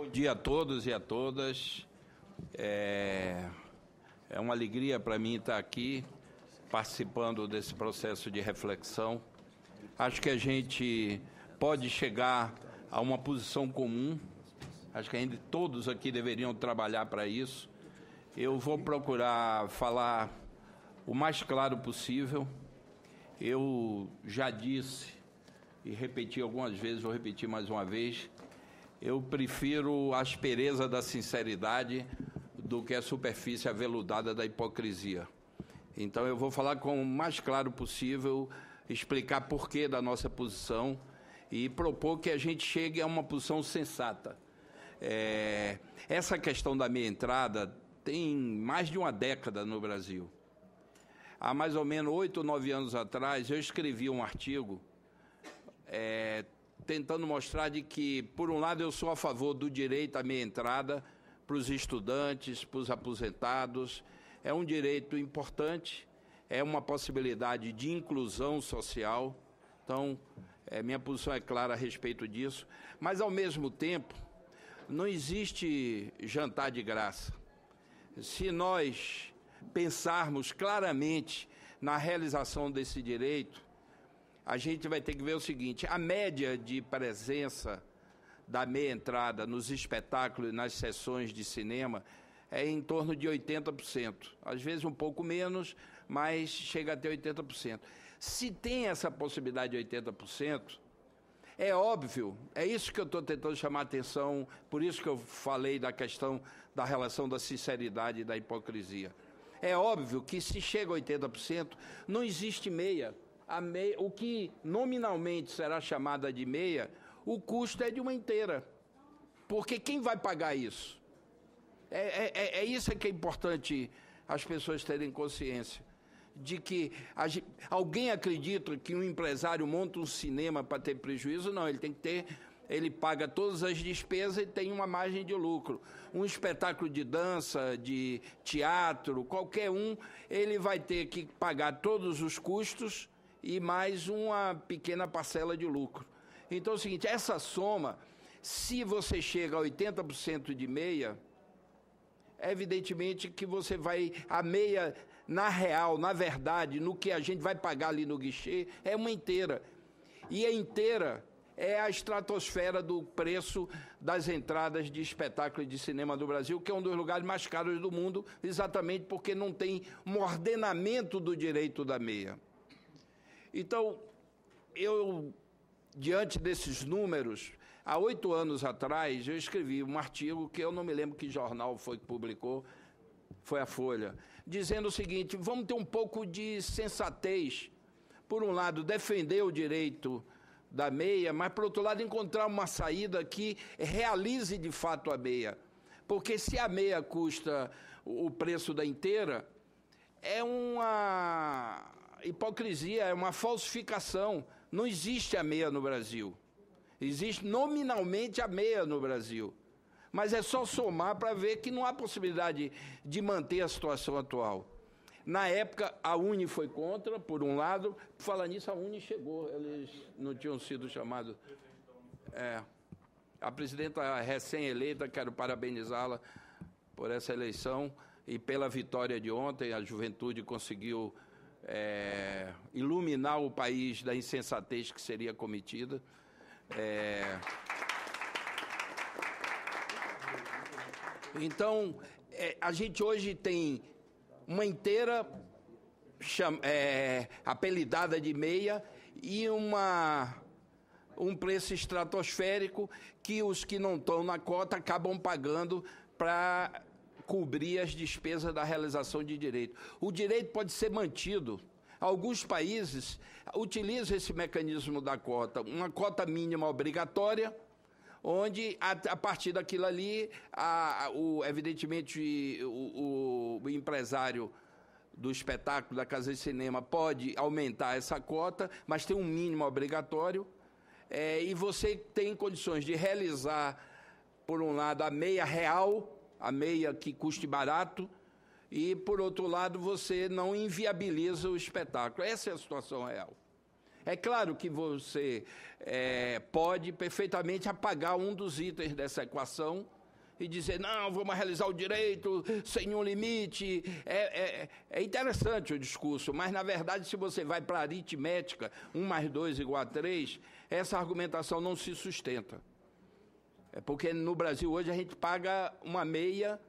Bom dia a todos e a todas. É uma alegria para mim estar aqui participando desse processo de reflexão. Acho que a gente pode chegar a uma posição comum. Acho que ainda todos aqui deveriam trabalhar para isso. Eu vou procurar falar o mais claro possível. Eu já disse e repeti algumas vezes, vou repetir mais uma vez, eu prefiro a aspereza da sinceridade do que a superfície aveludada da hipocrisia. Então eu vou falar com o mais claro possível, explicar porquê da nossa posição e propor que a gente chegue a uma posição sensata. Essa questão da meia entrada tem mais de uma década no Brasil. Há mais ou menos 8 ou 9 anos atrás, eu escrevi um artigo tentando mostrar de que, por um lado, eu sou a favor do direito à meia entrada para os estudantes, para os aposentados. É um direito importante, é uma possibilidade de inclusão social. Então, minha posição é clara a respeito disso. Mas, ao mesmo tempo, não existe jantar de graça. Se nós pensarmos claramente na realização desse direito, a gente vai ter que ver o seguinte: a média de presença da meia entrada nos espetáculos e nas sessões de cinema é em torno de 80%. Às vezes um pouco menos, mas chega até 80%. Se tem essa possibilidade de 80%, é óbvio, é isso que eu estou tentando chamar a atenção, por isso que eu falei da questão da relação da sinceridade e da hipocrisia. É óbvio que se chega a 80%, não existe meia. O que nominalmente será chamada de meia, o custo é de uma inteira. Porque quem vai pagar isso? Isso que é importante as pessoas terem consciência. De que alguém acredita que um empresário monta um cinema para ter prejuízo? Não, ele paga todas as despesas e tem uma margem de lucro. Um espetáculo de dança, de teatro, qualquer um, ele vai ter que pagar todos os custos e mais uma pequena parcela de lucro. Então é o seguinte, essa soma, se você chega a 80% de meia, evidentemente que você vai, a meia, na real, na verdade, no que a gente vai pagar ali no guichê, é uma inteira. E a inteira é a estratosfera do preço das entradas de espetáculos de cinema do Brasil, que é um dos lugares mais caros do mundo, exatamente porque não tem um ordenamento do direito da meia. Então, diante desses números, há 8 anos atrás, eu escrevi um artigo que eu não me lembro que jornal foi que publicou, foi a Folha, dizendo o seguinte: vamos ter um pouco de sensatez. Por um lado, defender o direito da meia, mas, por outro lado, encontrar uma saída que realize de fato a meia. Porque se a meia custa o preço da inteira, é uma hipocrisia, é uma falsificação. Não existe a meia no Brasil. Existe nominalmente a meia no Brasil. Mas é só somar para ver que não há possibilidade de manter a situação atual. Na época, a UNE foi contra, por um lado. Por falar nisso, a UNE chegou, eles não tinham sido chamados. A presidenta recém-eleita, quero parabenizá-la por essa eleição e pela vitória de ontem. A juventude conseguiu iluminar o país da insensatez que seria cometida. Então, a gente hoje tem uma inteira apelidada de meia e um preço estratosférico que os que não estão na cota acabam pagando para cobrir as despesas da realização de direito. O direito pode ser mantido. Alguns países utilizam esse mecanismo da cota, uma cota mínima obrigatória, onde, a partir daquilo ali, evidentemente, o empresário do espetáculo, da casa de cinema, pode aumentar essa cota, mas tem um mínimo obrigatório, e você tem condições de realizar, por um lado, a meia real, a meia que custe barato, e, por outro lado, você não inviabiliza o espetáculo. Essa é a situação real. É claro que você pode perfeitamente apagar um dos itens dessa equação e dizer, não, vamos realizar o direito sem nenhum limite. É interessante o discurso, mas, na verdade, se você vai para a aritmética, 1 mais 2 igual a 3, essa argumentação não se sustenta. É porque no Brasil hoje a gente paga uma meia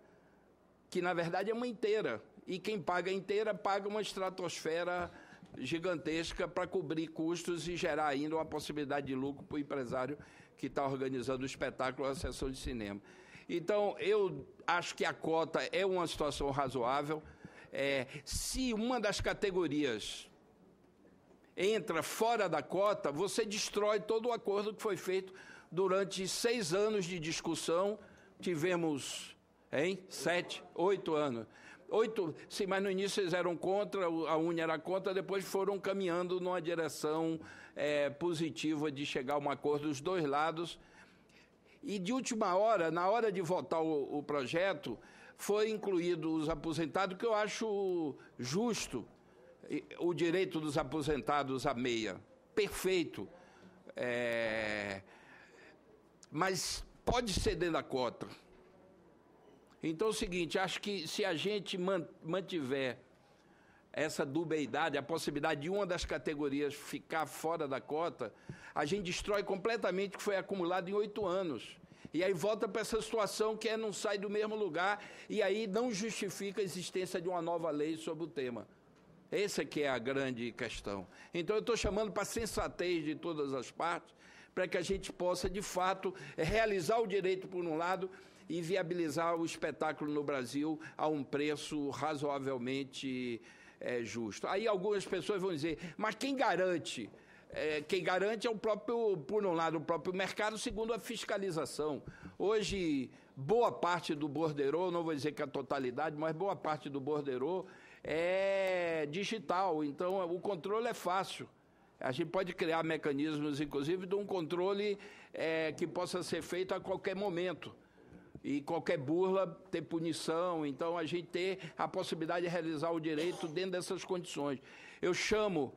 que, na verdade, é uma inteira. E quem paga inteira paga uma estratosfera gigantesca para cobrir custos e gerar ainda uma possibilidade de lucro para o empresário que está organizando o espetáculo ou a sessão de cinema. Então, eu acho que a cota é uma situação razoável. Se uma das categorias entra fora da cota, você destrói todo o acordo que foi feito durante 6 anos de discussão. Tivemos, 7, 8 anos. 8, sim, mas no início eles eram contra, a UNE era contra, depois foram caminhando numa direção positiva de chegar a um acordo dos dois lados. E, de última hora, na hora de votar o projeto, foi incluído os aposentados, que eu acho justo, o direito dos aposentados à meia. Perfeito. Mas pode ser dentro da cota. Então é o seguinte, acho que se a gente mantiver essa dubeidade, a possibilidade de uma das categorias ficar fora da cota, a gente destrói completamente o que foi acumulado em 8 anos. E aí volta para essa situação que não sai do mesmo lugar e aí não justifica a existência de uma nova lei sobre o tema. Essa que é a grande questão. Então eu estou chamando para a sensatez de todas as partes, para que a gente possa, de fato, realizar o direito por um lado e viabilizar o espetáculo no Brasil a um preço razoavelmente justo. Aí algumas pessoas vão dizer, mas quem garante? Quem garante é o próprio, por um lado, o próprio mercado, segundo a fiscalização. Hoje, boa parte do borderô, não vou dizer que a totalidade, mas boa parte do borderô é digital, então o controle é fácil. A gente pode criar mecanismos, inclusive, de um controle que possa ser feito a qualquer momento. E qualquer burla ter punição, então a gente ter a possibilidade de realizar o direito dentro dessas condições. Eu chamo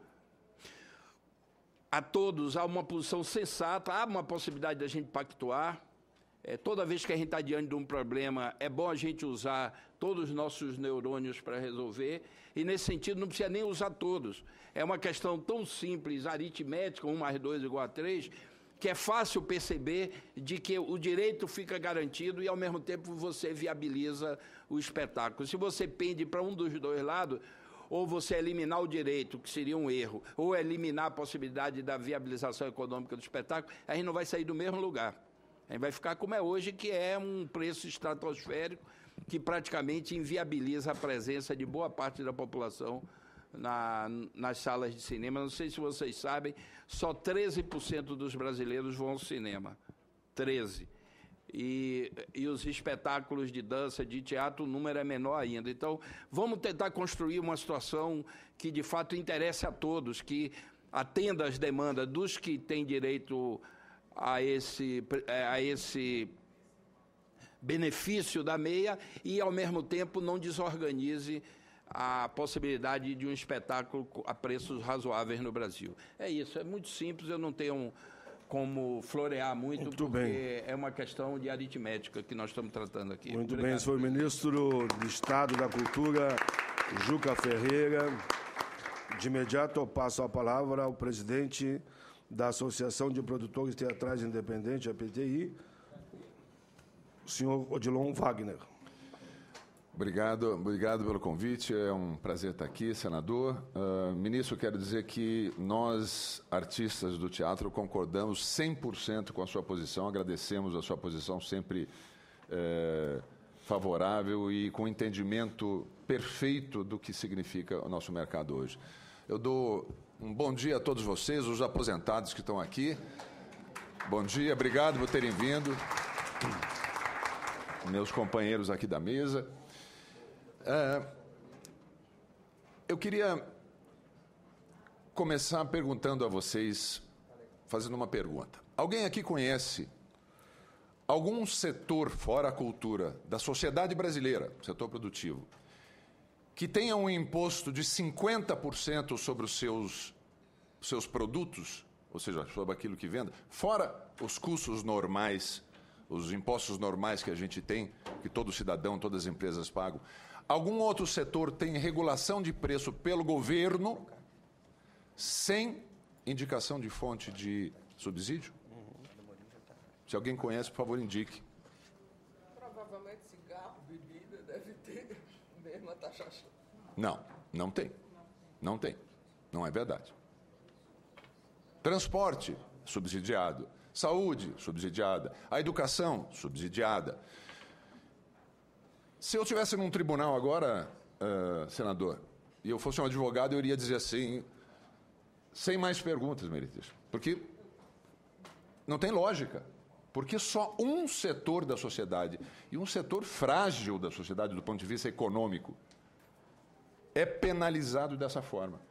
a todos a uma posição sensata, há uma possibilidade da gente pactuar. Toda vez que a gente está diante de um problema, é bom a gente usar todos os nossos neurônios para resolver, e nesse sentido não precisa nem usar todos. É uma questão tão simples, aritmética, 1 mais 2 igual a 3, que é fácil perceber de que o direito fica garantido e, ao mesmo tempo, você viabiliza o espetáculo. Se você pende para um dos dois lados, ou você eliminar o direito, que seria um erro, ou eliminar a possibilidade da viabilização econômica do espetáculo, a gente não vai sair do mesmo lugar. A gente vai ficar como é hoje, que é um preço estratosférico que praticamente inviabiliza a presença de boa parte da população nas salas de cinema. Não sei se vocês sabem, só 13% dos brasileiros vão ao cinema. 13%. E os espetáculos de dança, de teatro, o número é menor ainda. Então, vamos tentar construir uma situação que, de fato, interesse a todos, que atenda às demandas dos que têm direito a esse benefício da meia e, ao mesmo tempo, não desorganize a possibilidade de um espetáculo a preços razoáveis no Brasil. É isso, é muito simples, eu não tenho como florear muito porque bem. É uma questão de aritmética que nós estamos tratando aqui. Muito Obrigado. bem, senhor ministro de Estado da Cultura, Juca Ferreira. De imediato eu passo a palavra ao presidente da Associação de Produtores Teatrais Independentes, a PTI, o senhor Odilon Wagner. Obrigado pelo convite, é um prazer estar aqui, senador. Ministro, quero dizer que nós, artistas do teatro, concordamos 100% com a sua posição, agradecemos a sua posição sempre favorável e com entendimento perfeito do que significa o nosso mercado hoje. Eu dou um bom dia a todos vocês, os aposentados que estão aqui. Bom dia, obrigado por terem vindo. Meus companheiros aqui da mesa. Eu queria começar perguntando a vocês, fazendo uma pergunta. Alguém aqui conhece algum setor fora a cultura da sociedade brasileira, setor produtivo, que tenha um imposto de 50% sobre os seus seus produtos, ou seja, sobre aquilo que venda, fora os custos normais, os impostos normais que a gente tem, que todo cidadão, todas as empresas pagam, algum outro setor tem regulação de preço pelo governo sem indicação de fonte de subsídio? Se alguém conhece, por favor, indique. Provavelmente cigarro, bebida, deve ter mesmo a taxação. Não tem. Não tem. Não é verdade. Transporte, subsidiado. Saúde, subsidiada. A educação, subsidiada. Se eu estivesse num tribunal agora, senador, e eu fosse um advogado, eu iria dizer assim, sem mais perguntas, meritíssimo, porque não tem lógica. Porque só um setor da sociedade, e um setor frágil da sociedade do ponto de vista econômico, é penalizado dessa forma.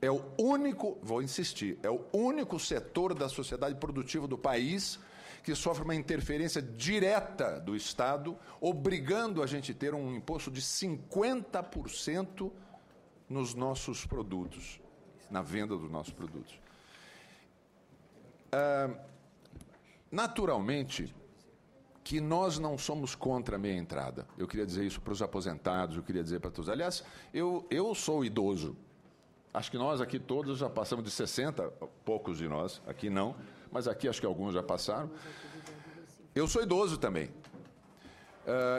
É o único, vou insistir, é o único setor da sociedade produtiva do país que sofre uma interferência direta do Estado, obrigando a gente a ter um imposto de 50% nos nossos produtos, na venda dos nossos produtos. Naturalmente que nós não somos contra a meia entrada. Eu queria dizer isso para os aposentados, eu queria dizer para todos. Aliás, eu sou idoso. Acho que nós aqui todos já passamos de 60, poucos de nós, aqui não, mas aqui acho que alguns já passaram. Eu sou idoso também.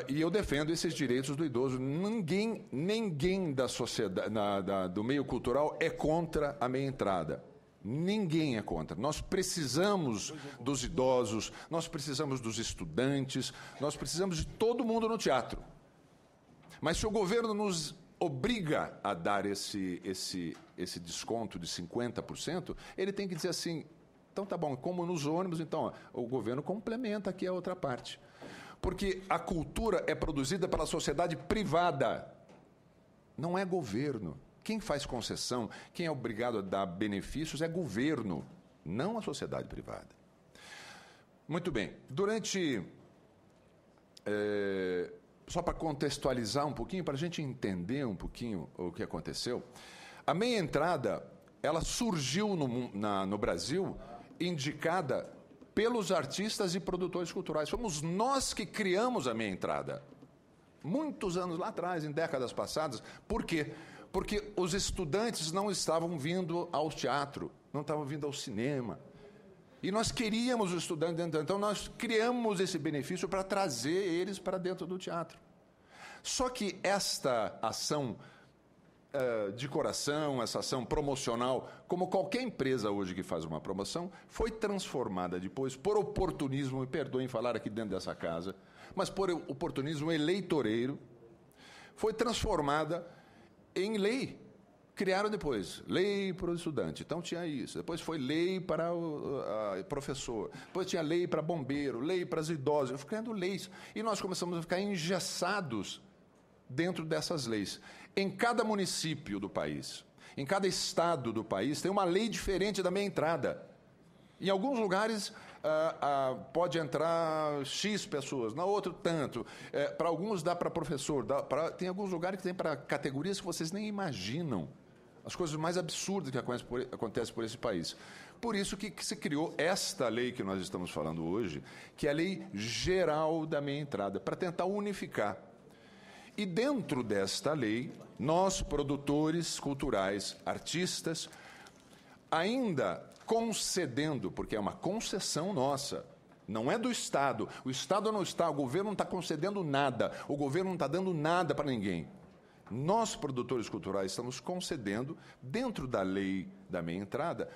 E eu defendo esses direitos do idoso. Ninguém da sociedade, do meio cultural é contra a meia entrada. Ninguém é contra. Nós precisamos dos idosos, nós precisamos dos estudantes, nós precisamos de todo mundo no teatro. Mas se o governo nos obriga a dar esse desconto de 50%, ele tem que dizer assim, então tá bom, como nos ônibus, então o governo complementa aqui a outra parte. Porque a cultura é produzida pela sociedade privada, não é governo. Quem faz concessão, quem é obrigado a dar benefícios é governo, não a sociedade privada. Muito bem, só para contextualizar um pouquinho, para a gente entender um pouquinho o que aconteceu, a meia entrada, ela surgiu no Brasil indicada pelos artistas e produtores culturais. Fomos nós que criamos a meia entrada, muitos anos lá atrás, em décadas passadas. Por quê? Porque os estudantes não estavam vindo ao teatro, não estavam vindo ao cinema. E nós queríamos os estudantes dentro, então nós criamos esse benefício para trazer eles para dentro do teatro. Só que esta ação de coração, essa ação promocional, como qualquer empresa hoje que faz uma promoção, foi transformada depois por oportunismo, me perdoem falar aqui dentro dessa casa, mas por oportunismo eleitoreiro, foi transformada em lei. Criaram depois lei para o estudante, então tinha isso. Depois foi lei para o professor, depois tinha lei para bombeiro, lei para os idosos. Eu fui criando leis e nós começamos a ficar engessados dentro dessas leis. Em cada município do país, em cada estado do país, tem uma lei diferente da meia entrada. Em alguns lugares pode entrar X pessoas, na outro tanto. Para alguns dá para professor, tem alguns lugares que tem para categorias que vocês nem imaginam. As coisas mais absurdas que acontecem por esse país. Por isso que se criou esta lei que nós estamos falando hoje, que é a Lei Geral da Meia Entrada, para tentar unificar. E dentro desta lei, nós, produtores culturais, artistas, ainda concedendo, porque é uma concessão nossa, não é do Estado. O Estado não está, o governo não está concedendo nada, o governo não está dando nada para ninguém. Nós, produtores culturais, estamos concedendo, dentro da lei da meia entrada,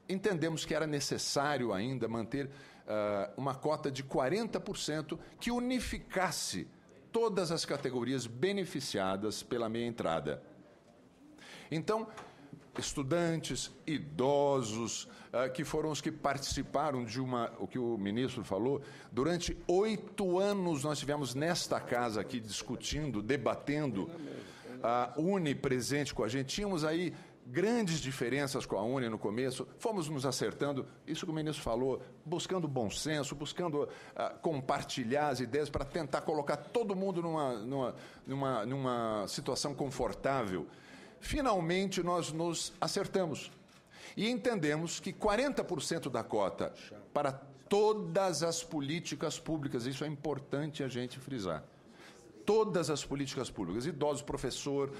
entendemos que era necessário ainda manter uma cota de 40% que unificasse todas as categorias beneficiadas pela meia entrada. Então, estudantes, idosos, que foram os que participaram de o que o ministro falou, durante 8 anos nós tivemos nesta casa aqui discutindo, debatendo, a UNE presente com a gente, tínhamos aí grandes diferenças com a UNE no começo, fomos nos acertando, isso que o ministro falou, buscando bom senso, buscando compartilhar as ideias para tentar colocar todo mundo numa situação confortável. finalmente nós nos acertamos e entendemos que 40% da cota para todas as políticas públicas, isso é importante a gente frisar, todas as políticas públicas, idosos, professor,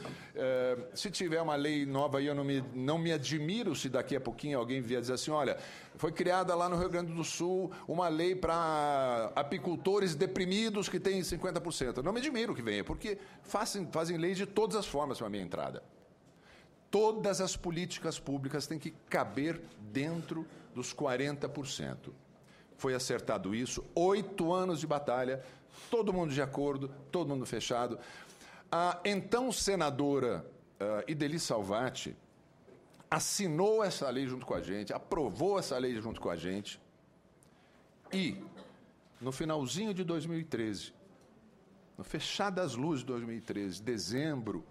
se tiver uma lei nova aí, eu não me admiro se daqui a pouquinho alguém vier dizer assim, olha, foi criada lá no Rio Grande do Sul uma lei para apicultores deprimidos que tem 50%. Não me admiro que venha, porque fazem leis de todas as formas para a minha entrada. Todas as políticas públicas têm que caber dentro dos 40%. Foi acertado isso, 8 anos de batalha, todo mundo de acordo, todo mundo fechado. A então senadora Idely Salvati assinou essa lei junto com a gente, aprovou essa lei junto com a gente, e, no finalzinho de 2013, no fechar das luzes de 2013, dezembro,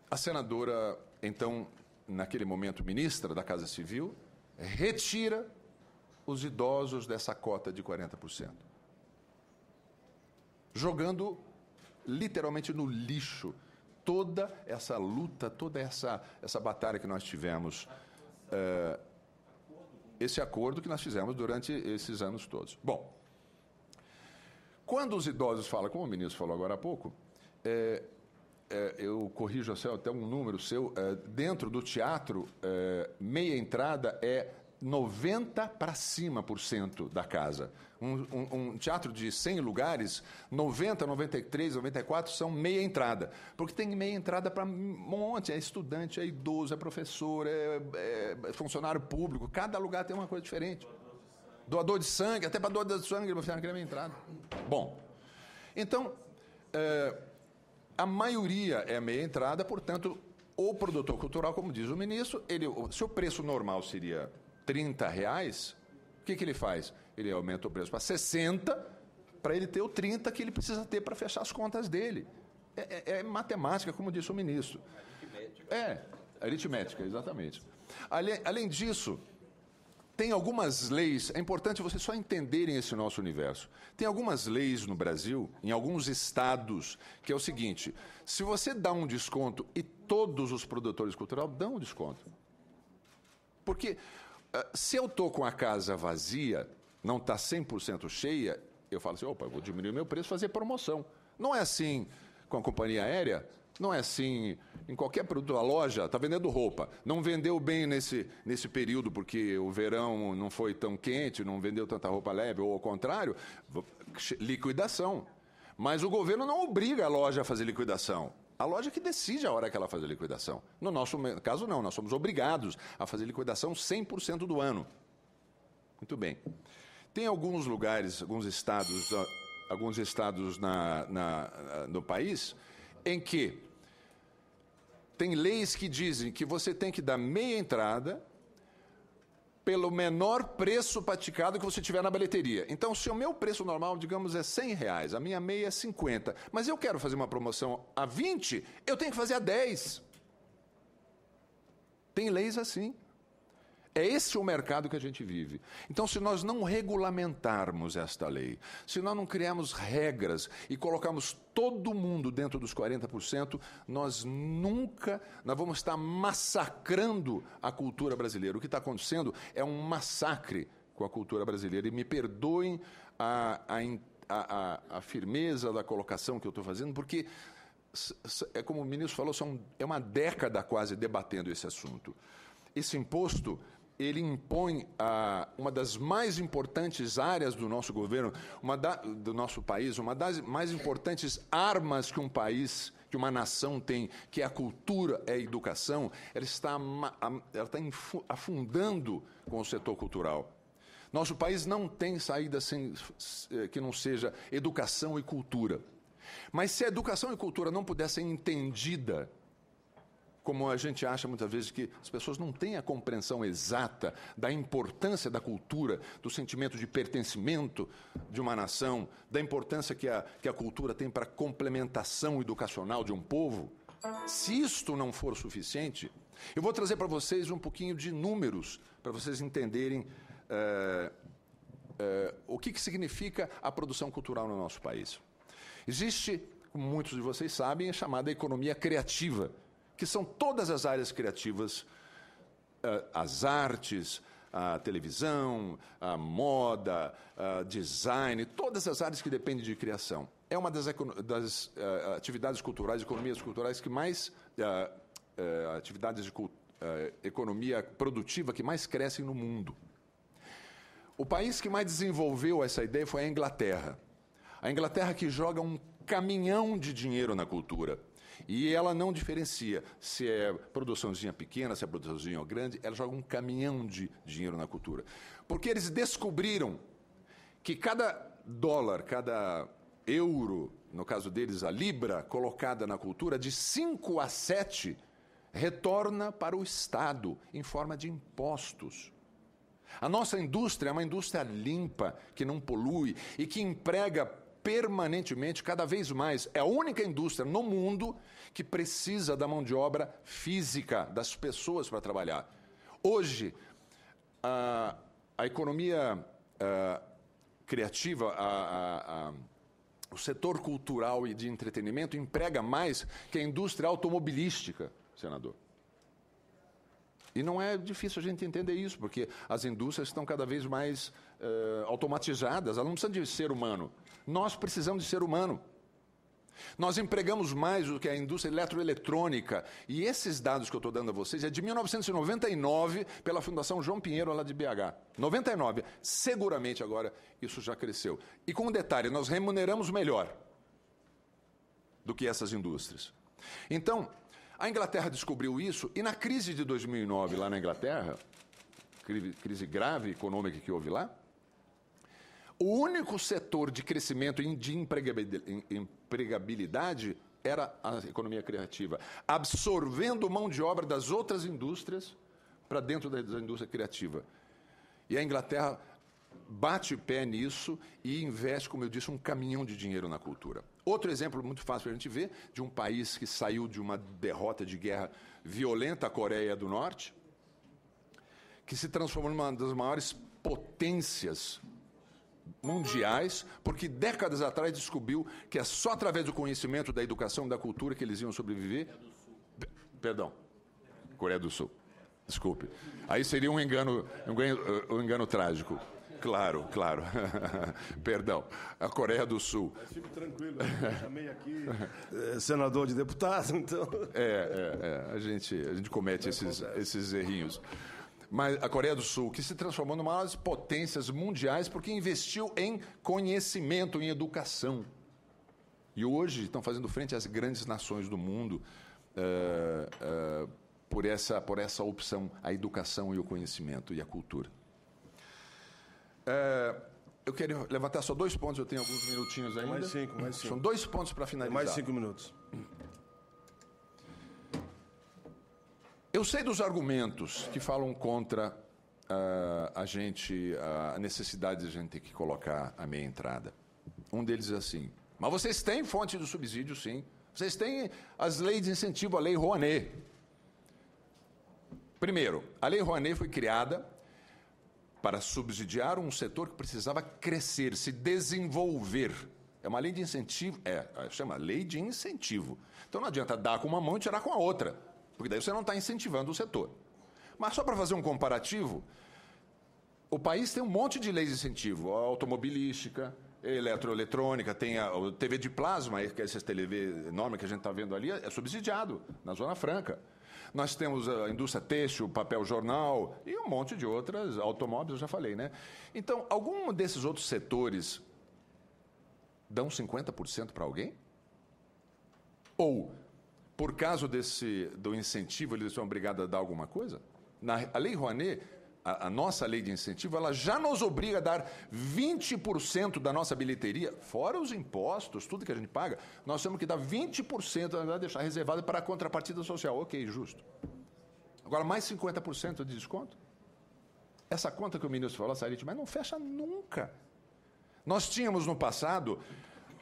a senadora, então, naquele momento, ministra da Casa Civil, retira os idosos dessa cota de 40%. Jogando literalmente no lixo toda essa luta, toda essa batalha que nós tivemos, esse acordo que nós fizemos durante esses anos todos. Bom, quando os idosos falam, como o ministro falou agora há pouco, eu corrijo até um número seu, dentro do teatro, meia entrada é 90% para cima da casa. Um teatro de 100 lugares, 90, 93, 94 são meia entrada. Porque tem meia entrada para um monte, é estudante, é idoso, é professor, é funcionário público. Cada lugar tem uma coisa diferente. Doador de sangue, até para doador de sangue, você não quer meia entrada. Bom, então, a maioria é meia entrada, portanto, o produtor cultural, como diz o ministro, se o preço normal seria R$30, o que ele faz? Ele aumenta o preço para 60, para ele ter o 30 que ele precisa ter para fechar as contas dele. É matemática, como disse o ministro. Aritmética, exatamente. Além disso, tem algumas leis, é importante vocês só entenderem esse nosso universo. Tem algumas leis no Brasil, em alguns estados, que é o seguinte, se você dá um desconto, e todos os produtores culturais dão um desconto. Porque se eu estou com a casa vazia, não está 100% cheia, eu falo assim, opa, eu vou diminuir meu preço e fazer promoção. Não é assim com a companhia aérea, não é assim em qualquer produto. A loja está vendendo roupa, não vendeu bem nesse período porque o verão não foi tão quente, não vendeu tanta roupa leve, ou ao contrário, liquidação. Mas o governo não obriga a loja a fazer liquidação. A loja que decide a hora que ela faz a liquidação. No nosso caso, não. Nós somos obrigados a fazer liquidação 100% do ano. Muito bem. Tem alguns lugares, alguns estados no país em que tem leis que dizem que você tem que dar meia entrada pelo menor preço praticado que você tiver na bilheteria. Então, se o meu preço normal, digamos, é R$100, a minha meia é 50, mas eu quero fazer uma promoção a 20, eu tenho que fazer a 10. Tem leis assim. É esse o mercado que a gente vive. Então, se nós não regulamentarmos esta lei, se nós não criarmos regras e colocarmos todo mundo dentro dos 40%, nós vamos estar massacrando a cultura brasileira. O que está acontecendo é um massacre com a cultura brasileira. E me perdoem a firmeza da colocação que eu estou fazendo, porque, como o ministro falou, é uma década quase debatendo esse assunto. Esse imposto, ele impõe uma das mais importantes áreas do nosso governo, do nosso país, uma das mais importantes armas que uma nação tem, que é a cultura, é a educação, ela está afundando com o setor cultural. Nosso país não tem saída que não seja educação e cultura. Mas se a educação e cultura não puder ser entendida, como a gente acha muitas vezes que as pessoas não têm a compreensão exata da importância da cultura, do sentimento de pertencimento de uma nação, da importância que a cultura tem para a complementação educacional de um povo, se isto não for suficiente, eu vou trazer para vocês um pouquinho de números, para vocês entenderem o que significa a produção cultural no nosso país. Existe como muitos de vocês sabem, é chamada economia criativa, que são todas as áreas criativas, as artes, a televisão, a moda, a design, todas as áreas que dependem de criação. É uma das atividades culturais, economias culturais que mais, atividades de economia produtiva que mais crescem no mundo. O país que mais desenvolveu essa ideia foi a Inglaterra. A Inglaterra que joga um caminhão de dinheiro na cultura. E ela não diferencia se é produçãozinha pequena, se é produçãozinha grande, ela joga um caminhão de dinheiro na cultura. Porque eles descobriram que cada dólar, cada euro, no caso deles a libra, colocada na cultura, de 5 a 7, retorna para o Estado em forma de impostos. A nossa indústria é uma indústria limpa, que não polui e que emprega permanentemente, cada vez mais. É a única indústria no mundo que precisa da mão de obra física, das pessoas para trabalhar. Hoje, a economia criativa, o setor cultural e de entretenimento emprega mais que a indústria automobilística, senador. E não é difícil a gente entender isso, porque as indústrias estão cada vez mais automatizadas, elas não precisam de ser humano. Nós precisamos de ser humano. Nós empregamos mais do que a indústria eletroeletrônica. E esses dados que eu estou dando a vocês é de 1999, pela Fundação João Pinheiro, lá de BH. 99. Seguramente agora isso já cresceu. E com um detalhe, nós remuneramos melhor do que essas indústrias. Então, a Inglaterra descobriu isso, e na crise de 2009, lá na Inglaterra, crise grave econômica que houve lá, o único setor de crescimento e de empregabilidade era a economia criativa, absorvendo mão de obra das outras indústrias para dentro da indústria criativa. E a Inglaterra bate o pé nisso e investe, como eu disse, um caminhão de dinheiro na cultura. Outro exemplo muito fácil para a gente ver, de um país que saiu de uma derrota de guerra violenta, a Coreia do Norte, que se transformou numa das maiores potências mundiais, porque décadas atrás descobriu que é só através do conhecimento, da educação, da cultura que eles iam sobreviver. Perdão, Coreia do Sul. Desculpe. Aí seria um engano trágico. Claro. Perdão. A Coreia do Sul. Fico tranquilo, eu chamei aqui senador de deputado, então... A gente comete esses errinhos. Mas a Coreia do Sul, que se transformou numa das potências mundiais porque investiu em conhecimento, em educação. E hoje estão fazendo frente às grandes nações do mundo por essa opção, a educação e o conhecimento e a cultura. Eu quero levantar só 2 pontos, eu tenho alguns minutinhos ainda. Mais cinco. São 2 pontos para finalizar. Mais 5 minutos. Eu sei dos argumentos que falam contra a necessidade de a gente ter que colocar a meia entrada. Um deles é assim: mas vocês têm fonte do subsídio, sim. Vocês têm as leis de incentivo, a Lei Rouanet. Primeiro, a Lei Rouanet foi criada para subsidiar um setor que precisava crescer, se desenvolver. É uma lei de incentivo, chama Lei de Incentivo. Então não adianta dar com uma mão e tirar com a outra, porque daí você não está incentivando o setor. Mas só para fazer um comparativo, o país tem um monte de leis de incentivo, a automobilística, a eletroeletrônica, tem a TV de plasma, que é essa TV enorme que a gente está vendo ali, é subsidiado na Zona Franca. Nós temos a indústria têxtil, papel jornal e um monte de outras, automóveis, eu já falei, né? Então, algum desses outros setores dão 50% para alguém? Ou, por causa do incentivo, eles são obrigados a dar alguma coisa? A Lei Rouanet, a nossa lei de incentivo, ela já nos obriga a dar 20% da nossa bilheteria, fora os impostos, tudo que a gente paga, nós temos que dar 20%, deixar reservado para a contrapartida social. Ok, justo. Agora, mais 50% de desconto? Essa conta que o ministro falou, Sariti, mas não fecha nunca. Nós tínhamos no passado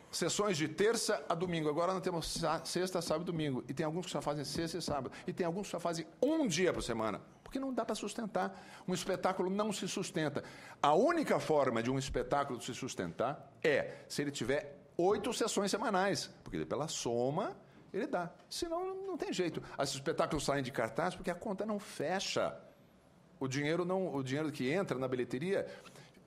sessões de terça a domingo, agora nós temos sexta, sábado e domingo, e tem alguns que só fazem sexta e sábado, e tem alguns que só fazem um dia por semana. Porque não dá para sustentar. Um espetáculo não se sustenta. A única forma de um espetáculo se sustentar é se ele tiver 8 sessões semanais, porque pela soma ele dá. Senão não tem jeito. Os espetáculos saem de cartaz porque a conta não fecha. O dinheiro que entra na bilheteria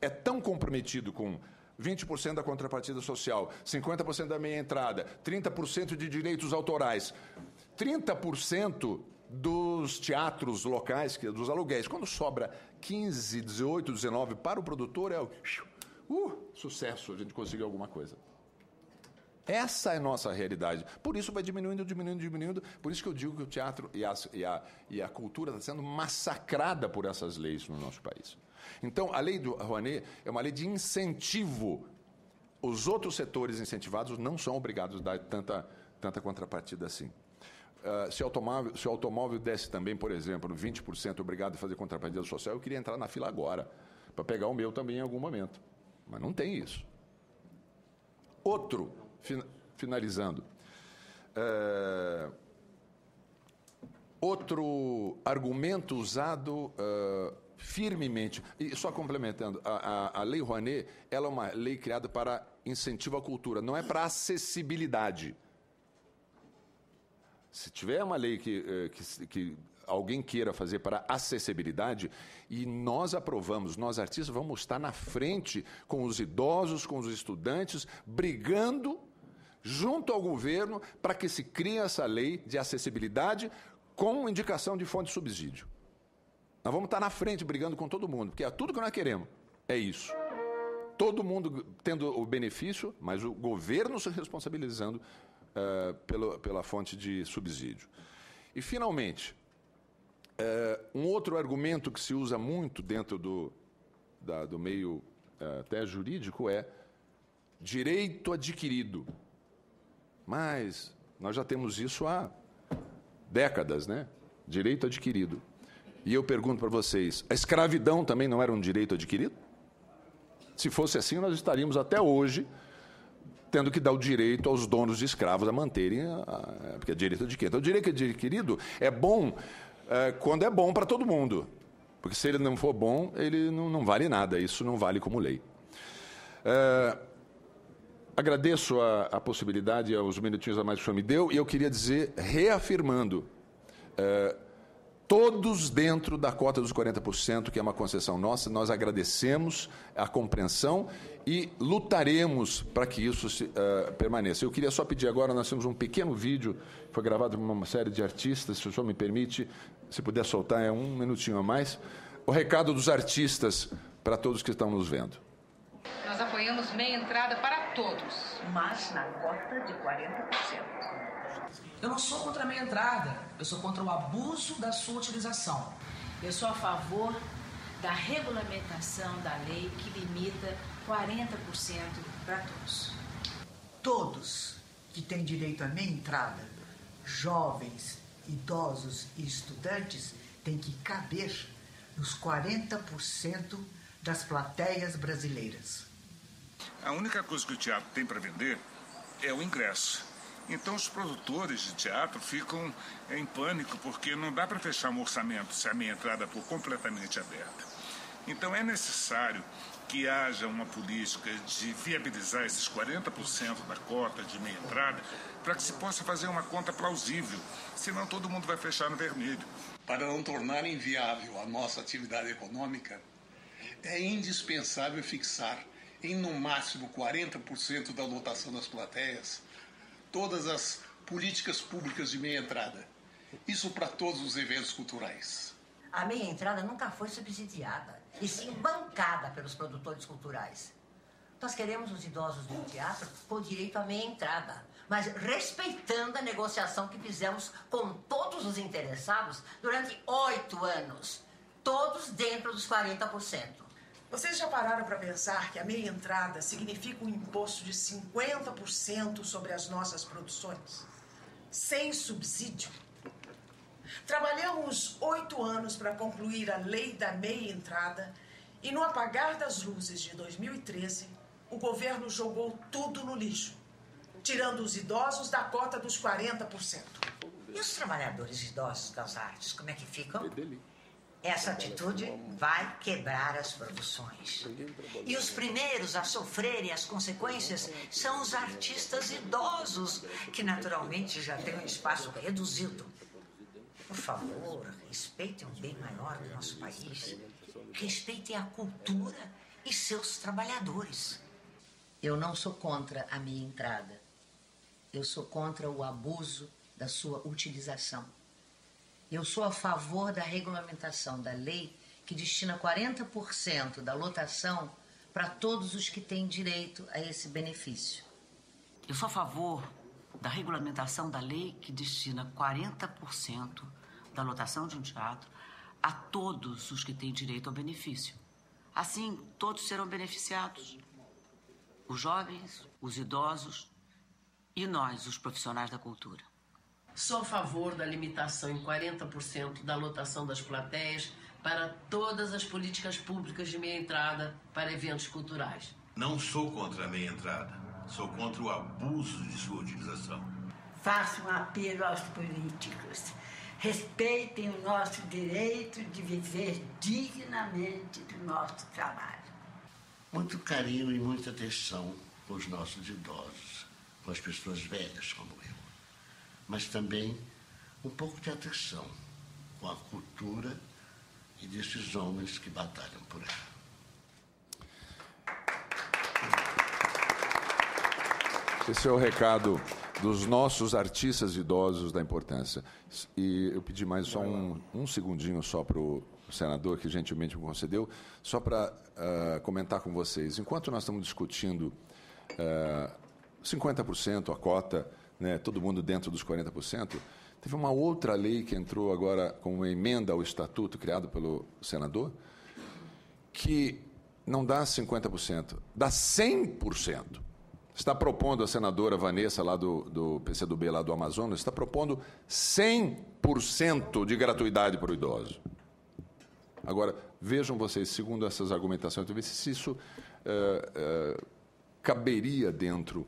é tão comprometido com 20% da contrapartida social, 50% da meia entrada, 30% de direitos autorais, 30% dos teatros locais, dos aluguéis. Quando sobra 15, 18, 19 para o produtor, é o sucesso, a gente conseguiu alguma coisa. Essa é a nossa realidade. Por isso vai diminuindo. Por isso que eu digo que o teatro e a cultura está sendo massacrada por essas leis no nosso país. Então, a lei do Rouanet é uma lei de incentivo. Os outros setores incentivados não são obrigados a dar tanta contrapartida assim. Se o automóvel desse também, por exemplo, 20% obrigado a fazer contrapartida social, eu queria entrar na fila agora, para pegar o meu também em algum momento. Mas não tem isso. Outro, finalizando, outro argumento usado firmemente, e só complementando, a Lei Rouanet, ela é uma lei criada para incentivo à cultura, não é para acessibilidade. Se tiver uma lei que alguém queira fazer para acessibilidade, e nós aprovamos, nós artistas vamos estar na frente com os idosos, com os estudantes, brigando junto ao governo para que se crie essa lei de acessibilidade com indicação de fonte de subsídio. Nós vamos estar na frente brigando com todo mundo, porque é tudo que nós queremos, é isso. Todo mundo tendo o benefício, mas o governo se responsabilizando pela fonte de subsídio. E, finalmente, um outro argumento que se usa muito dentro do meio até jurídico é direito adquirido. Mas nós já temos isso há décadas, né? Direito adquirido. E eu pergunto para vocês, a escravidão também não era um direito adquirido? Se fosse assim, nós estaríamos até hoje tendo que dar o direito aos donos de escravos a manterem, porque é direito adquirido. Então, o direito adquirido é bom quando é bom para todo mundo. Porque se ele não for bom, ele não vale nada. Isso não vale como lei. Agradeço a possibilidade, aos minutinhos a mais que o senhor me deu, e eu queria dizer, reafirmando, todos dentro da cota dos 40%, que é uma concessão nossa, nós agradecemos a compreensão e lutaremos para que isso permaneça. Eu queria só pedir agora, nós temos um pequeno vídeo, foi gravado por uma série de artistas, se o senhor me permite, se puder soltar, é um minutinho a mais, o recado dos artistas para todos que estão nos vendo. Nós apoiamos meia entrada para todos, mas na cota de 40%. Eu não sou contra a meia entrada, eu sou contra o abuso da sua utilização. Eu sou a favor da regulamentação da lei que limita 40% para todos. Todos que têm direito à meia entrada, jovens, idosos e estudantes, têm que caber nos 40% das plateias brasileiras. A única coisa que o teatro tem para vender é o ingresso. Então os produtores de teatro ficam em pânico porque não dá para fechar um orçamento se a meia entrada for completamente aberta. Então é necessário que haja uma política de viabilizar esses 40% da cota de meia entrada para que se possa fazer uma conta plausível, senão todo mundo vai fechar no vermelho. Para não tornar inviável a nossa atividade econômica, é indispensável fixar em no máximo 40% da lotação das plateias todas as políticas públicas de meia entrada. Isso para todos os eventos culturais. A meia entrada nunca foi subsidiada, e sim bancada pelos produtores culturais. Nós queremos os idosos do teatro com direito à meia entrada, mas respeitando a negociação que fizemos com todos os interessados durante 8 anos, todos dentro dos 40%. Vocês já pararam para pensar que a meia entrada significa um imposto de 50% sobre as nossas produções? Sem subsídio? Trabalhamos 8 anos para concluir a lei da meia entrada e no apagar das luzes de 2013, o governo jogou tudo no lixo, tirando os idosos da cota dos 40%. E os trabalhadores idosos das artes, como é que ficam? Essa atitude vai quebrar as produções. E os primeiros a sofrerem as consequências são os artistas idosos, que naturalmente já têm um espaço reduzido. Por favor, respeitem o bem maior do nosso país. Respeitem a cultura e seus trabalhadores. Eu não sou contra a minha entrada. Eu sou contra o abuso da sua utilização. Eu sou a favor da regulamentação da lei que destina 40% da lotação para todos os que têm direito a esse benefício. Eu sou a favor da regulamentação da lei que destina 40% da lotação de um teatro a todos os que têm direito ao benefício. Assim, todos serão beneficiados. Os jovens, os idosos e nós, os profissionais da cultura. Sou a favor da limitação em 40% da lotação das plateias para todas as políticas públicas de meia entrada para eventos culturais. Não sou contra a meia entrada, sou contra o abuso de sua utilização. Faço um apelo aos políticos. Respeitem o nosso direito de viver dignamente do nosso trabalho. Muito carinho e muita atenção com os nossos idosos, com as pessoas velhas como eu. Mas também um pouco de atenção com a cultura e desses homens que batalham por ela. Esse é o recado dos nossos artistas idosos da importância. E eu pedi mais só um segundinho só para o senador, que gentilmente me concedeu, só para comentar com vocês. Enquanto nós estamos discutindo 50%, a cota, né, todo mundo dentro dos 40%, teve uma outra lei que entrou agora com uma emenda ao estatuto criado pelo senador, que não dá 50%, dá 100%. Está propondo a senadora Vanessa, lá do PCdoB, lá do Amazonas, está propondo 100% de gratuidade para o idoso. Agora, vejam vocês, segundo essas argumentações, se isso caberia dentro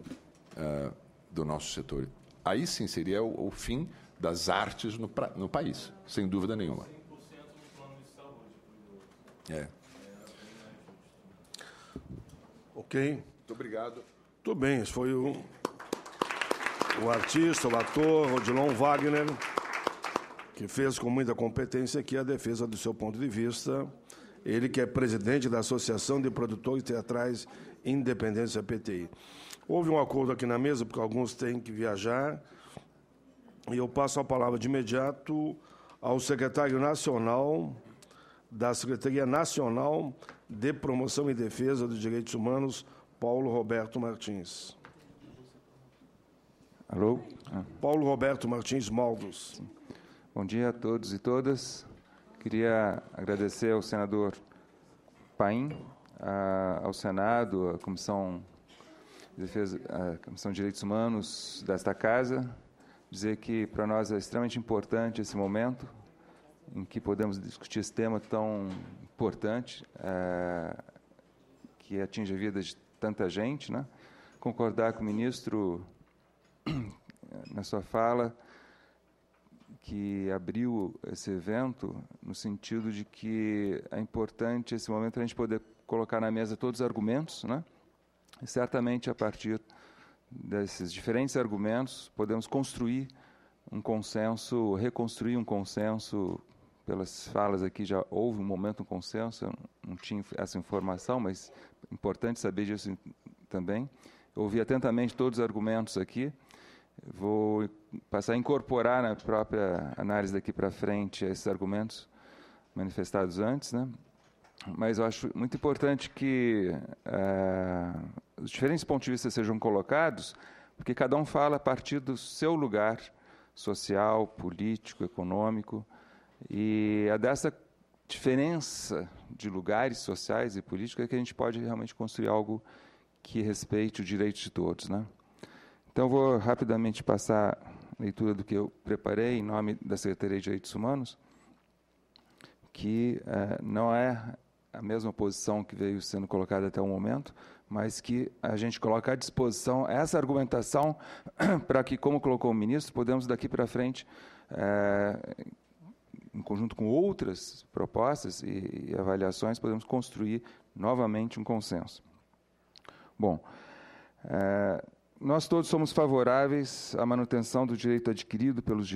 do nosso setor. Aí sim seria o fim das artes no país, sem dúvida nenhuma. 100% no plano de saúde. É. Ok. Muito obrigado. Tudo bem, esse foi o artista, o ator, Odilon Wagner, que fez com muita competência aqui a defesa do seu ponto de vista. Ele que é presidente da Associação de Produtores Teatrais Independentes, APTI. Houve um acordo aqui na mesa, porque alguns têm que viajar, e eu passo a palavra de imediato ao secretário nacional da Secretaria Nacional de Promoção e Defesa dos Direitos Humanos, Paulo Roberto Martins. Alô? Paulo Roberto Martins Maldos. Bom dia a todos e todas. Queria agradecer ao senador Paim, ao Senado, à Comissão de Defesa, à Comissão de Direitos Humanos desta Casa, dizer que para nós é extremamente importante esse momento em que podemos discutir esse tema tão importante, que atinge a vida de tanta gente, né? Concordar com o ministro na sua fala, que abriu esse evento no sentido de que é importante esse momento a gente poder colocar na mesa todos os argumentos, né? E certamente a partir desses diferentes argumentos podemos construir um consenso, reconstruir um consenso. Pelas falas aqui já houve um momento, um consenso, eu não tinha essa informação, mas é importante saber disso também. Eu ouvi atentamente todos os argumentos aqui, vou passar a incorporar na própria análise daqui para frente esses argumentos manifestados antes, né? Mas eu acho muito importante que os diferentes pontos de vista sejam colocados, porque cada um fala a partir do seu lugar social, político, econômico, e é dessa diferença de lugares sociais e políticos que a gente pode realmente construir algo que respeite o direito de todos, né? Então, eu vou rapidamente passar a leitura do que eu preparei em nome da Secretaria de Direitos Humanos, que não é a mesma posição que veio sendo colocada até o momento, mas que a gente coloca à disposição essa argumentação para que, como colocou o ministro, podemos daqui para frente, em conjunto com outras propostas e avaliações, podemos construir novamente um consenso. Bom, nós todos somos favoráveis à manutenção do direito adquirido pelos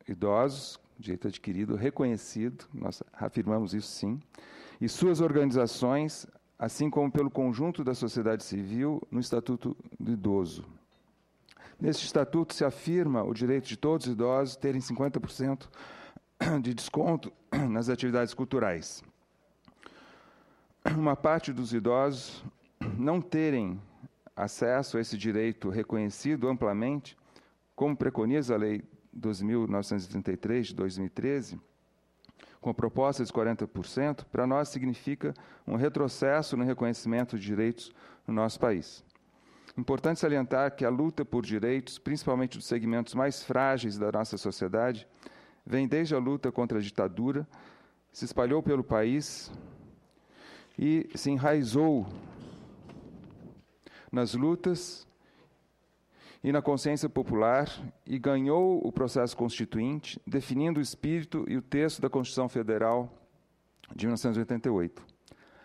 idosos, direito adquirido, reconhecido, nós afirmamos isso sim, e suas organizações, assim como pelo conjunto da sociedade civil, no Estatuto do Idoso. Neste Estatuto se afirma o direito de todos os idosos terem 50% de desconto nas atividades culturais. Uma parte dos idosos não terem acesso a esse direito reconhecido amplamente, como preconiza a Lei 2.933, de 2013, com a proposta de 40%, para nós significa um retrocesso no reconhecimento de direitos no nosso país. Importante salientar que a luta por direitos, principalmente dos segmentos mais frágeis da nossa sociedade, vem desde a luta contra a ditadura, se espalhou pelo país e se enraizou nas lutas e na consciência popular e ganhou o processo constituinte, definindo o espírito e o texto da Constituição Federal de 1988.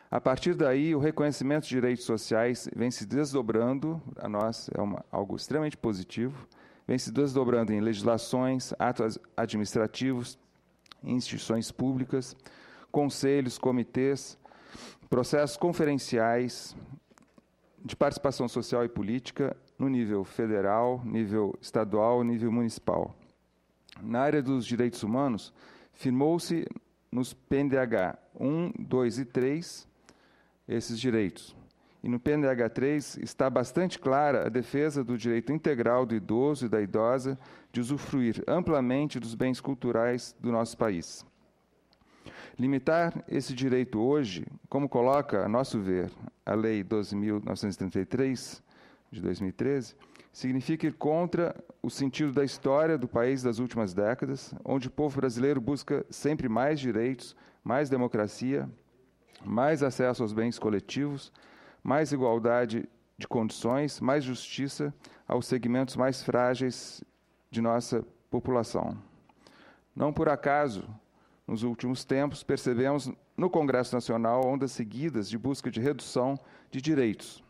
A partir daí, o reconhecimento de direitos sociais vem se desdobrando, a nós é algo extremamente positivo, vem se desdobrando em legislações, atos administrativos, instituições públicas, conselhos, comitês, processos conferenciais de participação social e política no nível federal, nível estadual, nível municipal. Na área dos direitos humanos, firmou-se nos PNDH 1, 2 e 3 esses direitos. E no PNDH 3 está bastante clara a defesa do direito integral do idoso e da idosa de usufruir amplamente dos bens culturais do nosso país. Limitar esse direito hoje, como coloca, a nosso ver, a Lei 2.933, de 2013, significa ir contra o sentido da história do país das últimas décadas, onde o povo brasileiro busca sempre mais direitos, mais democracia, mais acesso aos bens coletivos, mais igualdade de condições, mais justiça aos segmentos mais frágeis de nossa população. Não por acaso, nos últimos tempos, percebemos no Congresso Nacional ondas seguidas de busca de redução de direitos.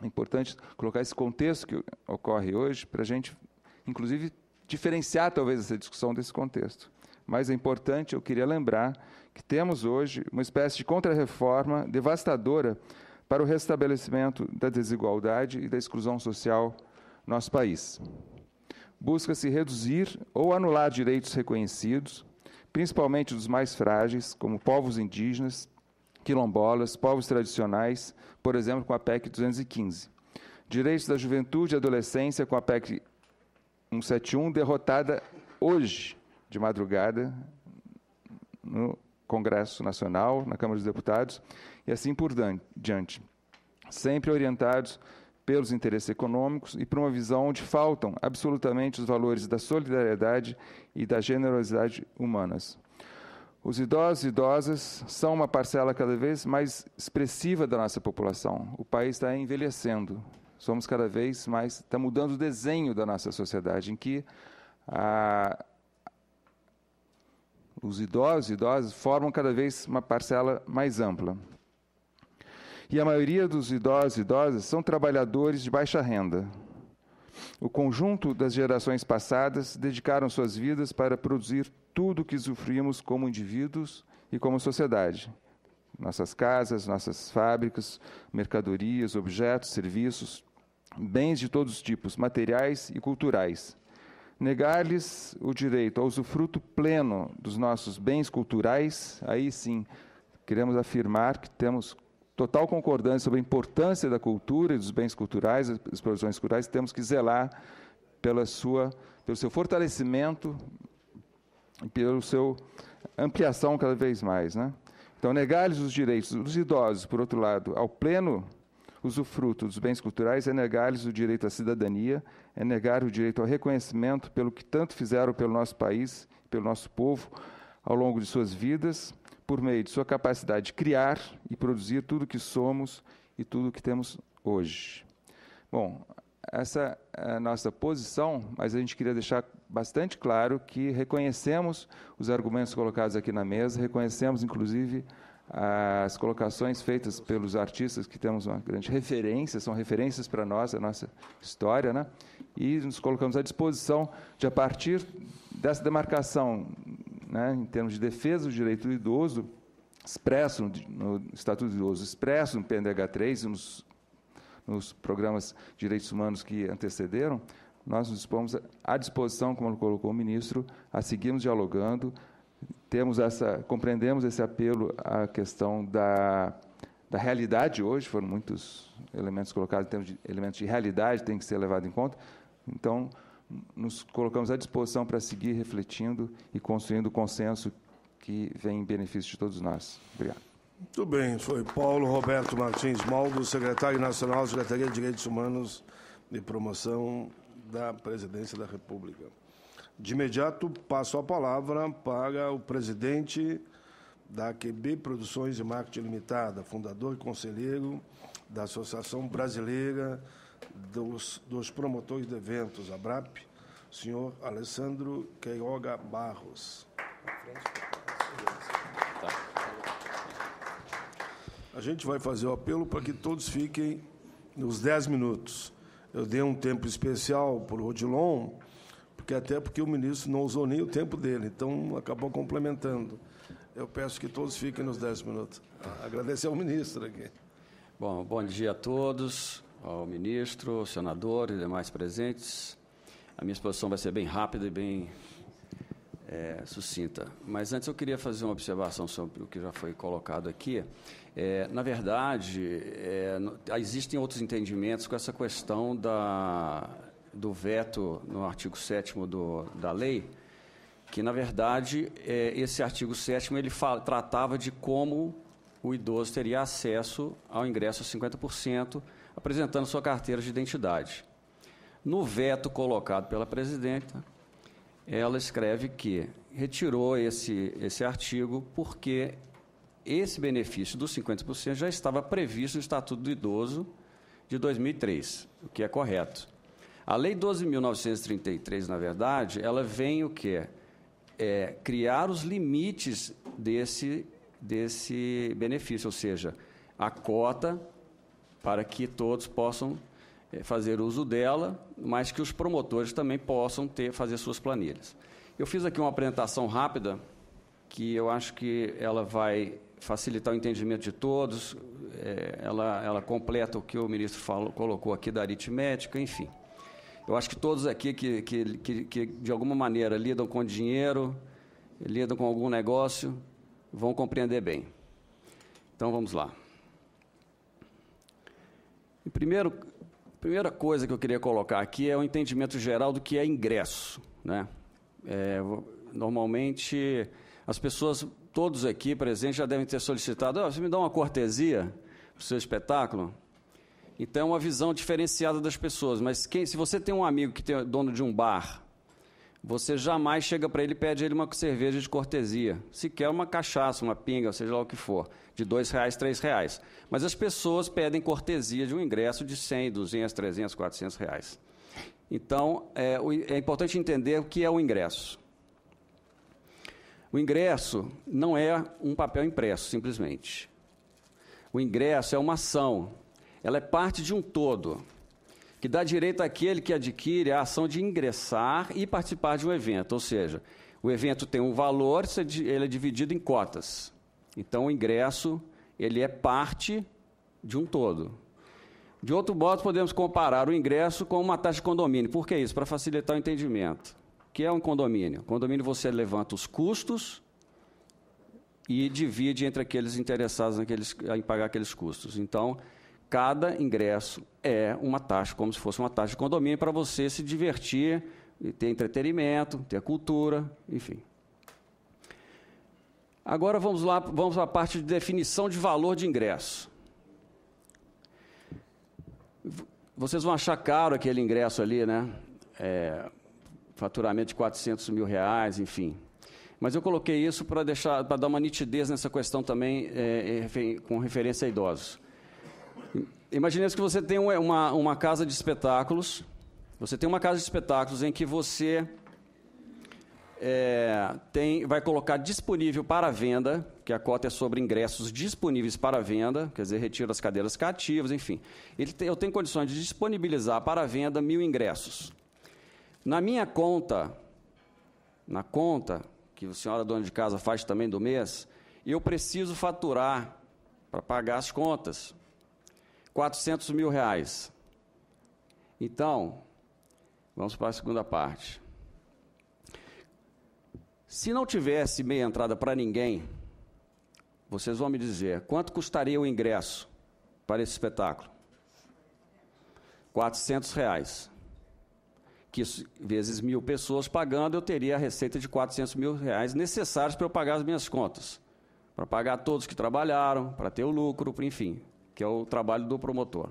É importante colocar esse contexto que ocorre hoje para a gente, inclusive, diferenciar talvez essa discussão desse contexto. Mas é importante, eu queria lembrar que temos hoje uma espécie de contra-reforma devastadora para o restabelecimento da desigualdade e da exclusão social no nosso país. Busca-se reduzir ou anular direitos reconhecidos, principalmente dos mais frágeis, como povos indígenas, quilombolas, povos tradicionais, por exemplo, com a PEC 215. Direitos da juventude e adolescência com a PEC 171, derrotada hoje, de madrugada, no Congresso Nacional, na Câmara dos Deputados, e assim por diante. Sempre orientados pelos interesses econômicos e por uma visão onde faltam absolutamente os valores da solidariedade e da generosidade humanas. Os idosos e idosas são uma parcela cada vez mais expressiva da nossa população. O país está envelhecendo. Somos cada vez mais... Está mudando o desenho da nossa sociedade, em que os idosos e idosas formam cada vez uma parcela mais ampla. E a maioria dos idosos e idosas são trabalhadores de baixa renda. O conjunto das gerações passadas dedicaram suas vidas para produzir tudo o que usufruímos como indivíduos e como sociedade. Nossas casas, nossas fábricas, mercadorias, objetos, serviços, bens de todos os tipos, materiais e culturais. Negar-lhes o direito ao usufruto pleno dos nossos bens culturais, aí sim, queremos afirmar que temos total concordância sobre a importância da cultura e dos bens culturais, das produções culturais, temos que zelar pelo seu fortalecimento e pela sua ampliação cada vez mais, né? Então, negar-lhes os direitos dos idosos, por outro lado, ao pleno usufruto dos bens culturais, é negar-lhes o direito à cidadania, é negar o direito ao reconhecimento pelo que tanto fizeram pelo nosso país, pelo nosso povo, ao longo de suas vidas, por meio de sua capacidade de criar e produzir tudo o que somos e tudo o que temos hoje. Bom, essa é a nossa posição, mas a gente queria deixar bastante claro que reconhecemos os argumentos colocados aqui na mesa, reconhecemos, inclusive, as colocações feitas pelos artistas, que temos uma grande referência, são referências para nós, a nossa história, né? E nos colocamos à disposição de, a partir dessa demarcação, né, em termos de defesa do direito do idoso, expresso no Estatuto do Idoso, expresso no PNDH3 e nos programas de direitos humanos que antecederam, nós nos dispomos à disposição, como colocou o ministro, a seguirmos dialogando. Compreendemos esse apelo à questão da realidade hoje, foram muitos elementos colocados em termos de elementos de realidade, tem que ser levado em conta. Então, nos colocamos à disposição para seguir refletindo e construindo o consenso que vem em benefício de todos nós. Obrigado. Muito bem, foi Paulo Roberto Martins Maldo, secretário nacional da Secretaria de Direitos Humanos e Promoção da Presidência da República. De imediato, passo a palavra para o presidente da AQB Produções e Marketing Limitada, fundador e conselheiro da Associação Brasileira dos Promotores de Eventos, ABRAP, senhor Alessandro Queiroga Barros. A gente vai fazer o apelo para que todos fiquem nos 10 minutos. Eu dei um tempo especial para o Odilon, porque o ministro não usou nem o tempo dele, então acabou complementando. Eu peço que todos fiquem nos 10 minutos. Agradecer ao ministro aqui. Bom dia a todos, ao ministro, ao senador e demais presentes. A minha exposição vai ser bem rápida e bem sucinta. Mas antes eu queria fazer uma observação sobre o que já foi colocado aqui. Na verdade, existem outros entendimentos com essa questão do veto no artigo 7º da lei, que, na verdade, esse artigo 7º ele tratava de como o idoso teria acesso ao ingresso a 50%, apresentando sua carteira de identidade. No veto colocado pela presidenta, ela escreve que retirou esse artigo porque esse benefício dos 50% já estava previsto no Estatuto do Idoso de 2003, o que é correto. A Lei 12.933, na verdade, ela vem o quê? Criar os limites desse benefício, ou seja, a cota para que todos possam fazer uso dela, mas que os promotores também possam fazer suas planilhas. Eu fiz aqui uma apresentação rápida, que eu acho que ela vai facilitar o entendimento de todos, ela completa o que o ministro colocou aqui da aritmética, enfim. Eu acho que todos aqui que de alguma maneira lidam com dinheiro, lidam com algum negócio, vão compreender bem. Então, vamos lá. Primeira coisa que eu queria colocar aqui é o entendimento geral do que é ingresso, né? Normalmente, as pessoas, todos aqui presentes, já devem ter solicitado: você me dá uma cortesia para o seu espetáculo? Então, é uma visão diferenciada das pessoas. Mas se você tem um amigo que é dono de um bar, você jamais chega para ele e pede a ele uma cerveja de cortesia. Se quer uma cachaça, uma pinga, seja lá o que for, de R$2, R$3. Mas as pessoas pedem cortesia de um ingresso de R$100, R$200, R$300, R$400. Então, é importante entender o que é o ingresso. O ingresso não é um papel impresso, simplesmente. O ingresso é uma ação. Ela é parte de um todo, que dá direito àquele que adquire a ação de ingressar e participar de um evento. Ou seja, o evento tem um valor, ele é dividido em cotas. Então, o ingresso ele é parte de um todo. De outro modo, podemos comparar o ingresso com uma taxa de condomínio. Por que isso? Para facilitar o entendimento. O que é um condomínio? Condomínio, você levanta os custos e divide entre aqueles interessados em pagar aqueles custos. Então, cada ingresso é uma taxa, como se fosse uma taxa de condomínio, para você se divertir, ter entretenimento, ter cultura, enfim. Agora vamos para a parte de definição de valor de ingresso. Vocês vão achar caro aquele ingresso ali, né? Faturamento de R$400 mil, enfim. Mas eu coloquei isso para dar uma nitidez nessa questão também com referência a idosos. Imaginemos que você tem uma casa de espetáculos. Você tem uma casa de espetáculos em que você vai colocar disponível para venda, que a cota é sobre ingressos disponíveis para venda, quer dizer, retira as cadeiras cativas, enfim. Eu tenho condições de disponibilizar para venda 1.000 ingressos. Na minha conta, na conta que a senhora dona de casa faz também do mês, eu preciso faturar, para pagar as contas, R$400 mil. Então, vamos para a segunda parte. Se não tivesse meia entrada para ninguém, vocês vão me dizer, quanto custaria o ingresso para esse espetáculo? R$400. Que vezes 1.000 pessoas pagando, eu teria a receita de R$400 mil necessários para eu pagar as minhas contas. Para pagar todos que trabalharam, para ter o lucro, enfim, que é o trabalho do promotor.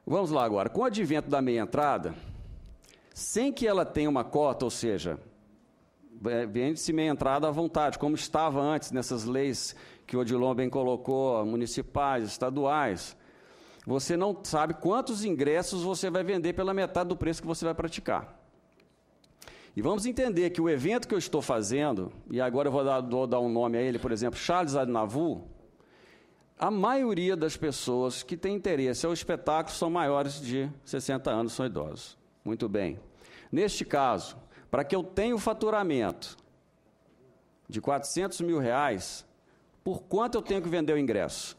Vamos lá agora. Com o advento da meia entrada, sem que ela tenha uma cota, ou seja, vende-se meia entrada à vontade, como estava antes nessas leis que o Odilon bem colocou, municipais, estaduais. Você não sabe quantos ingressos você vai vender pela metade do preço que você vai praticar. E vamos entender que o evento que eu estou fazendo, e agora eu vou dar um nome a ele, por exemplo, Charles Aznavour, a maioria das pessoas que têm interesse ao espetáculo são maiores de 60 anos, são idosos. Muito bem. Neste caso, para que eu tenha o faturamento de R$400 mil, por quanto eu tenho que vender o ingresso?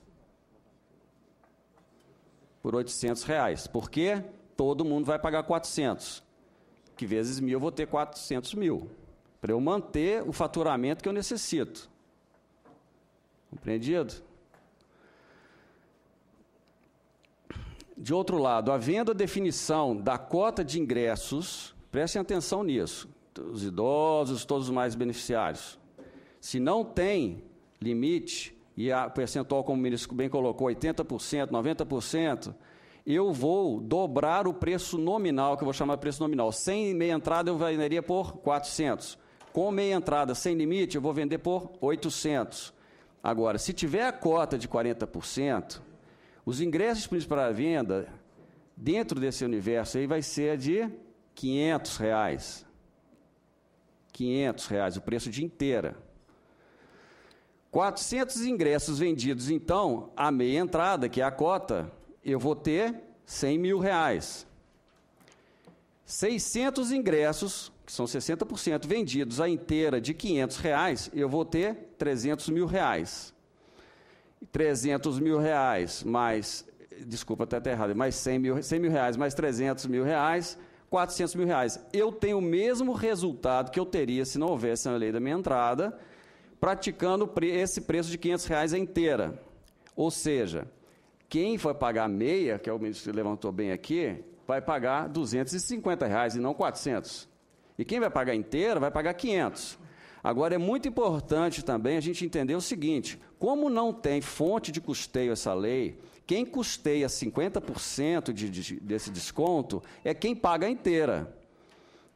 Por R$800. Porque todo mundo vai pagar 400. Que vezes 1.000 eu vou ter 400 mil. Para eu manter o faturamento que eu necessito. Compreendido? De outro lado, havendo a definição da cota de ingressos, prestem atenção nisso, os idosos, todos os mais beneficiários. Se não tem limite, e a percentual, como o ministro bem colocou, 80%, 90%, eu vou dobrar o preço nominal, que eu vou chamar de preço nominal. Sem meia entrada, eu venderia por 400. Com meia entrada sem limite, eu vou vender por 800. Agora, se tiver a cota de 40%, os ingressos disponíveis para a venda, dentro desse universo aí, vai ser de R$500. R$500, o preço de inteira. 400 ingressos vendidos, então, a meia entrada, que é a cota, eu vou ter R$100 mil. 600 ingressos, que são 60%, vendidos a inteira de R$500, eu vou ter R$300 mil. 300 mil reais mais, desculpa, até errado, mais 100 mil reais, mais 300 mil reais, 400 mil reais. Eu tenho o mesmo resultado que eu teria se não houvesse a lei da minha entrada, praticando esse preço de R$500 a inteira. Ou seja, quem vai pagar meia, que é o ministro levantou bem aqui, vai pagar R$250 e não 400. E quem vai pagar inteira vai pagar 500. Agora, é muito importante também a gente entender o seguinte, como não tem fonte de custeio essa lei, quem custeia 50% desse desconto é quem paga a inteira.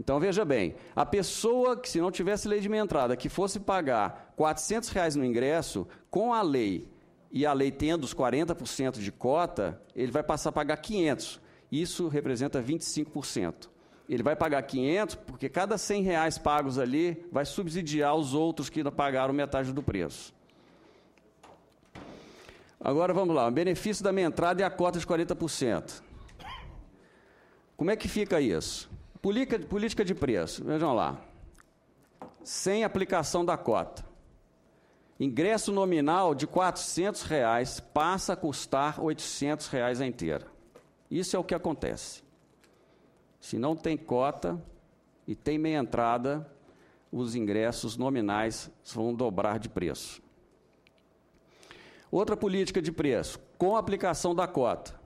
Então, veja bem, a pessoa que, se não tivesse lei de meia entrada, que fosse pagar R$400 no ingresso, com a lei, e a lei tendo os 40% de cota, ele vai passar a pagar 500. Isso representa 25%. Ele vai pagar 500 porque cada R$100 pagos ali vai subsidiar os outros que pagaram metade do preço. Agora vamos lá, o benefício da meia entrada e a cota de 40%. Como é que fica isso? Política de preço, vejam lá. Sem aplicação da cota. Ingresso nominal de R$400 passa a custar R$800 a inteira. Isso é o que acontece. Se não tem cota e tem meia entrada, os ingressos nominais vão dobrar de preço. Outra política de preço, com a aplicação da cota.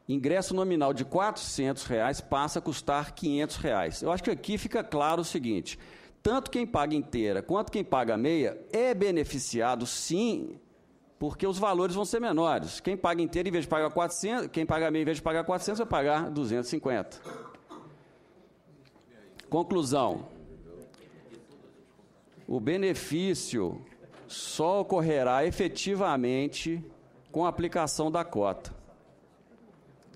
Ingresso nominal de R$400 passa a custar R$500. Eu acho que aqui fica claro o seguinte, tanto quem paga inteira quanto quem paga meia é beneficiado, sim, porque os valores vão ser menores. Quem paga inteira, em vez de pagar 400, quem paga meia, em vez de pagar 400, vai pagar 250. Conclusão. O benefício só ocorrerá efetivamente com a aplicação da cota.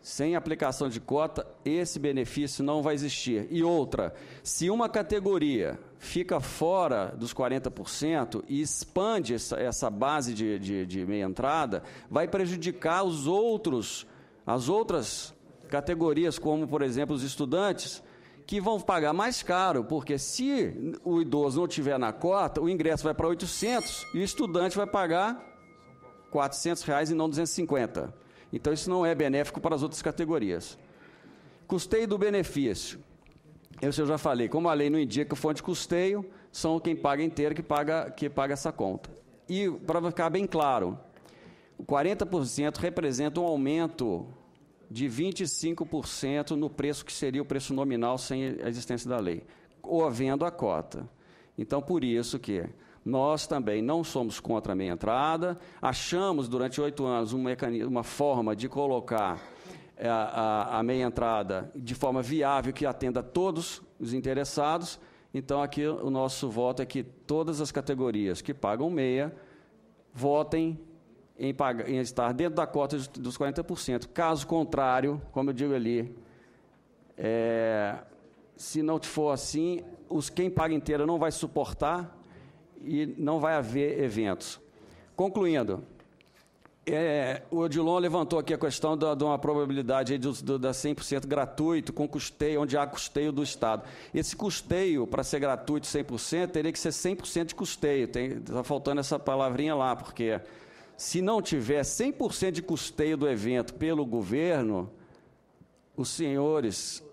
Sem aplicação de cota, esse benefício não vai existir. E outra, se uma categoria fica fora dos 40% e expande essa base de meia entrada, vai prejudicar as outras categorias, como, por exemplo, os estudantes, que vão pagar mais caro, porque se o idoso não tiver na cota, o ingresso vai para 800 e o estudante vai pagar R$ 400 e não 250. Então, isso não é benéfico para as outras categorias. Custeio do benefício. Eu já falei, como a lei não indica fonte de custeio, são quem paga inteiro que paga essa conta. E, para ficar bem claro, 40% representa um aumento de 25% no preço que seria o preço nominal sem a existência da lei, ou havendo a cota. Então, por isso que nós também não somos contra a meia entrada, achamos durante 8 anos uma forma de colocar a meia entrada de forma viável que atenda a todos os interessados. Então, aqui o nosso voto é que todas as categorias que pagam meia votem em estar dentro da cota dos 40%. Caso contrário, como eu digo ali, se não for assim, quem paga inteira não vai suportar e não vai haver eventos. Concluindo, o Odilon levantou aqui a questão de uma probabilidade da 100% gratuito, com custeio, onde há custeio do Estado. Esse custeio, para ser gratuito 100%, teria que ser 100% de custeio. Está faltando essa palavrinha lá, porque se não tiver 100% de custeio do evento pelo governo, os senhores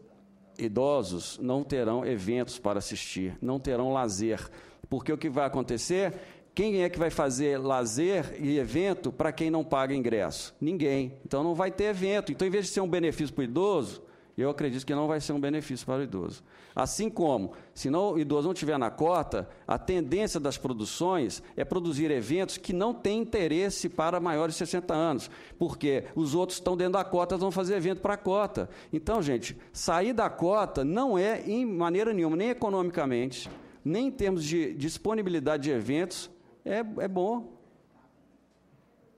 idosos não terão eventos para assistir, não terão lazer. Porque o que vai acontecer, quem é que vai fazer lazer e evento para quem não paga ingresso? Ninguém. Então, não vai ter evento. Então, em vez de ser um benefício para o idoso, eu acredito que não vai ser um benefício para o idoso. Assim como, se o idoso não estiver na cota, a tendência das produções é produzir eventos que não têm interesse para maiores de 60 anos, porque os outros estão dentro da cota, vão fazer evento para a cota. Então, gente, sair da cota não é, em maneira nenhuma, nem economicamente, nem em termos de disponibilidade de eventos, é bom.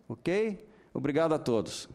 Ok? Obrigado a todos.